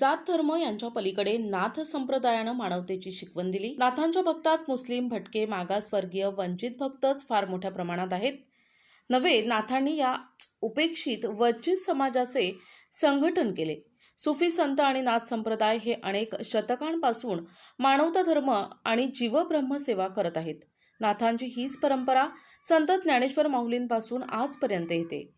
जात धर्म यांच्या पलीकडे नाथ संप्रदायानं मानवतेची शिकवण दिली। नाथांच्या भक्तात मुस्लिम, भटके, मागासवर्गीय, वंचित भक्तच फार मोठ्या प्रमाणात आहेत। नवे, नाथांनी या उपेक्षित वंचित समाजाचे संघटन केले। सुफी संत आणि नाथ संप्रदाय हे अनेक शतकांपासून मानवता धर्म आणि जीवब्रह्म सेवा करत आहेत। नाथांची हीच परंपरा संत ज्ञानेश्वर माऊलींपासून आजपर्यंत येते।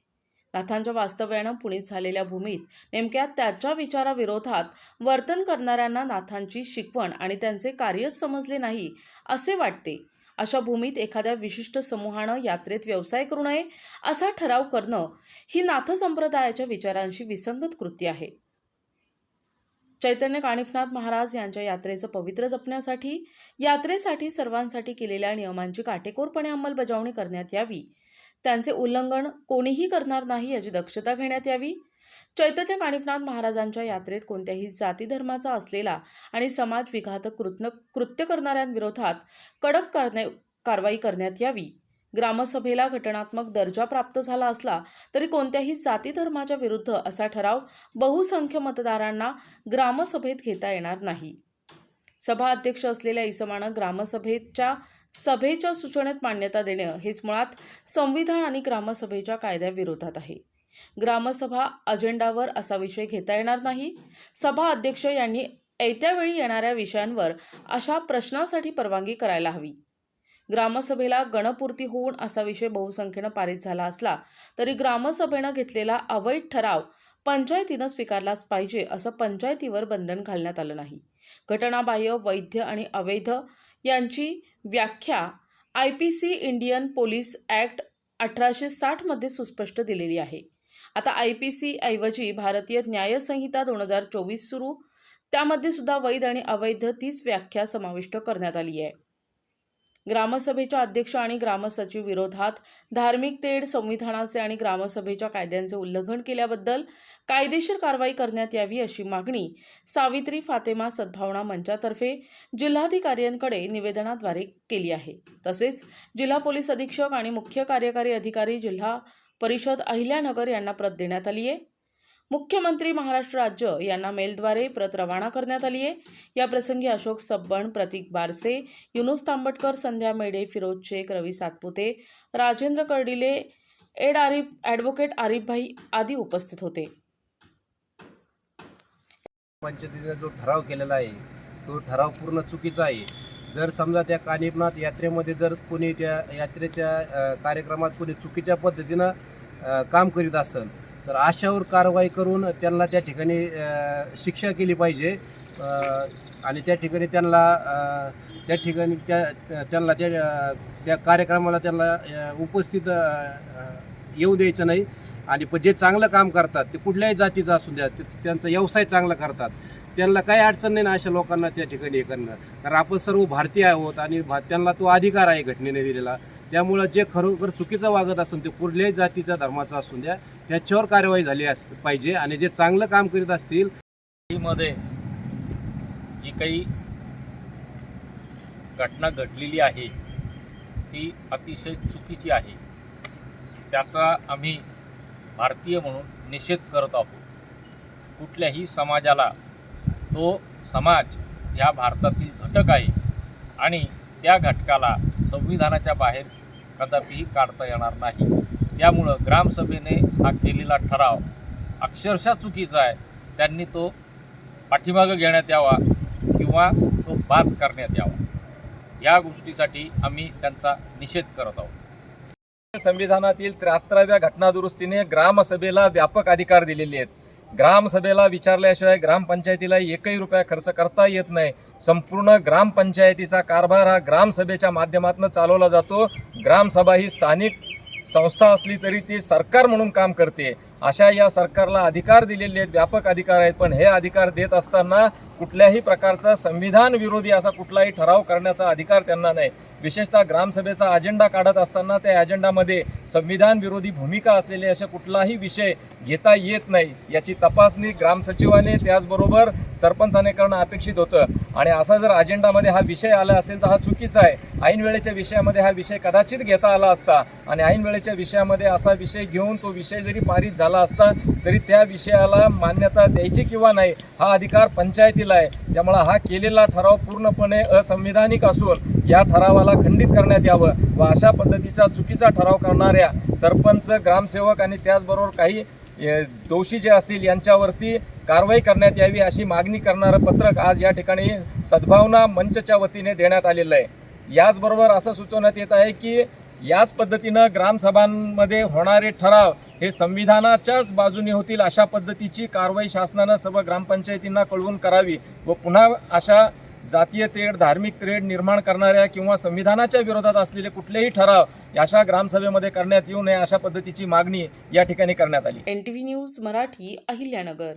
नाथांच्या वास्तव्यानं पुनीत झालेल्या भूमीत नेमक्या त्याच्या विचाराविरोधात वर्तन करणाऱ्यांना नाथांची शिकवण आणि त्यांचे कार्य समजले नाही असे वाटते। अशा भूमीत एखाद्या विशिष्ट समूहानं यात्रेत व्यवसाय करू नये असा ठराव करणं ही नाथ संप्रदायाच्या विचारांशी विसंगत कृती आहे। चैतन्य कानिफनाथ महाराज यांच्या यात्रेचं पवित्र जपण्यासाठी यात्रेसाठी सर्वांसाठी केलेल्या नियमांची काटेकोरपणे अंमलबजावणी करण्यात यावी। त्यांचे उल्लंघन कोणीही करणार नाही याची दक्षता घेण्यात यावी। चैतन्य कानिफनाथ महाराजांच्या यात्रेत कोणत्याही जाती धर्माचा असलेला आणि समाज विघातक कृत्य करणाऱ्यांविरोधात कडक कारवाई करण्यात यावी। ग्रामसभेला घटनात्मक दर्जा प्राप्त झाला असला तरी कोणत्याही जाती धर्माच्या विरुद्ध असा ठराव बहुसंख्य मतदारांना ग्रामसभेत घेता येणार नाही। सभा अध्यक्ष असलेल्या इसमानं ग्रामसभेच्या सूचनेत मान्यता देणं हेच मुळात संविधान आणि ग्रामसभेच्या कायद्याविरोधात आहे। ग्रामसभा अजेंडावर असा विषय घेता येणार नाही। सभा अध्यक्ष यांनी येत्या वेळी येणाऱ्या विषयांवर अशा प्रश्नासाठी परवानगी करायला हवी। ग्रामसभेला गणपूर्ती होऊन असा विषय बहुसंख्येनं पारित झाला असला तरी ग्रामसभेनं घेतलेला अवैध ठराव पंचायतीनं स्वीकारलाच पाहिजे असं पंचायतीवर बंधन घालण्यात आलं नाही। घटनाबाह्य, वैध आणि अवैध यांची व्याख्या IPC इंडियन पोलीस ॲक्ट 1860 मध्ये सुस्पष्ट दिलेली आहे। आता IPC ऐवजी भारतीय न्याय संहिता 2024 सुरू, त्यामध्ये सुद्धा वैध आणि अवैध तीच व्याख्या समाविष्ट करण्यात आली आहे। ग्रामसभेच्या अध्यक्ष आणि ग्रामसचिव विरोधात धार्मिक तेढ, संविधानाचे आणि ग्रामसभेच्या कायद्यांचे उल्लंघन केल्याबद्दल कायदेशीर कारवाई करण्यात यावी अशी मागणी सावित्री फातेमा सद्भावना मंचातर्फे जिल्हाधिकाऱ्यांकडे निवेदनाद्वारे केली आहे। तसेच जिल्हा पोलीस अधीक्षक आणि मुख्य कार्यकारी अधिकारी जिल्हा परिषद अहिल्यानगर यांना प्रत देण्यात आली आहे। मुख्यमंत्री महाराष्ट्र राज्य यांना मेलद्वारे प्रत रवाना करण्यात आली आहे। या प्रसंगी अशोक सब्बण, प्रतीक बारसे, युनुस तांबटकर, संध्या मेढे, फिरोज शेख, रवी सातपुते, राजेंद्र कर्डिले, ॲडव्होकेट आरिफभाई आदी उपस्थित होते। पंचायतीने जो ठराव केलेला आहे तो ठराव पूर्ण चुकीचा आहे। जर समजा त्या कानिफनाथ यात्रेमध्ये जर कोणी त्या यात्रेच्या कार्यक्रमात कोणी चुकीच्या पद्धतीनं काम करीत असेल तर अशावर कारवाई करून त्यांना त्या ठिकाणी शिक्षा केली पाहिजे आणि त्या ठिकाणी त्यांना त्या कार्यक्रमाला त्यांना उपस्थित येऊ द्यायचं नाही। आणि जे चांगलं काम करतात ते कुठल्याही जातीचं असू द्या, त्यांचा व्यवसाय चांगला करतात, त्यांना काही अडचण नाही ना अशा लोकांना त्या ठिकाणी हे करणं। कारण आपण सर्व भारतीय आहोत आणि त्यांना तो अधिकार आहे घटनेने दिलेला। त्यामुळं जे खरोखर चुकीचं वागत असेल ते कुठल्याही जातीचा धर्माचा असू द्या त्याच्यावर कारवाई झाली पाहिजे। आणि जे चांगलं काम करीत असतील मध्ये जी काही घटना घडलेली आहे ती अतिशय चुकीची आहे। त्याचा आम्ही भारतीय म्हणून निषेध करत आहोत। कुठल्याही समाजाला तो समाज या भारतातील घटक आहे आणि त्या घटकाला संविधानाच्या बाहेर कदापिही काढता येणार नाही। त्यामुळं ग्रामसभेने हा केलेला ठराव अक्षरशः चुकीचा आहे। त्यांनी तो पाठीमागं घेण्यात यावा किंवा तो बाद करण्यात यावा। या गोष्टीसाठी आम्ही त्यांचा निषेध करत आहोत। संविधानातील 73व्या घटनादुरुस्तीने ग्रामसभेला व्यापक अधिकार दिलेले आहेत। ग्रामसभेला विचारल्याशिवाय ग्रामपंचायतीला एकही रुपया खर्च करता येत नाही। संपूर्ण ग्रामपंचायतीचा कारभार हा ग्रामसभेच्या माध्यमातून चालवला जातो। ग्रामसभा ही स्थानिक संस्था असली तरी ती सरकार म्हणून काम करते। अशा या सरकारला अधिकार दिलेले आहेत, व्यापक अधिकार आहेत, पण हे अधिकार देत असताना कुठल्याही प्रकारचा संविधान विरोधी असा कुठलाही ठराव करण्याचा अधिकार त्यांना नाही। विशेषतः ग्रामसभेचा अजेंडा काढत असताना त्या अजेंडामध्ये संविधान विरोधी भूमिका असलेले असे कुठलाही विषय घेता येत नाही। याची तपासणी ग्रामसचिवाने त्याचबरोबर सरपंचाने करणं अपेक्षित होतं। आणि असा जर अजेंडामध्ये हा विषय आला असेल तर हा चुकीचा आहे. ऐन वेळेच्या विषयामध्ये हा विषय कदाचित घेता आला असता आणि ऐन वेळेच्या विषयामध्ये असा विषय घेऊन तो विषय जरी पारित झाला असता तरी त्या विषयाला मान्यता द्यायची किंवा नाही हा अधिकार पंचायतीला आहे. त्यामुळे हा केलेला ठराव पूर्णपणे असंविधानिक असून या ठरावाला खंडित करण्यात यावं व अशा पद्धतीचा चुकीचा ठराव करणाऱ्या सरपंच, ग्रामसेवक आणि त्याचबरोबर काही दोषी जे असतील यांच्यावरती कारवाई करण्यात यावी अशी मागणी करणारं पत्रक आज या ठिकाणी सद्भावना मंचच्या वतीने देण्यात आलेलं आहे. याचबरोबर असं सुचवण्यात येत आहे की याच पद्धतीनं ग्रामसभांमध्ये होणारे ठराव हे संविधानाच्याच बाजूने होतील अशा पद्धतीची कारवाई शासनानं सर्व ग्रामपंचायतींना कळवून करावी व पुन्हा अशा जातीय तेढ, धार्मिक तेढ निर्माण करणाऱ्या किंवा संविधानाच्या विरोधात असलेले कुठलेही ठराव अशा ग्रामसभेमध्ये करण्यात येऊ नये अशा पद्धतीची मागणी या ठिकाणी करण्यात आली. NTV news Marathi, Ahilyanagar.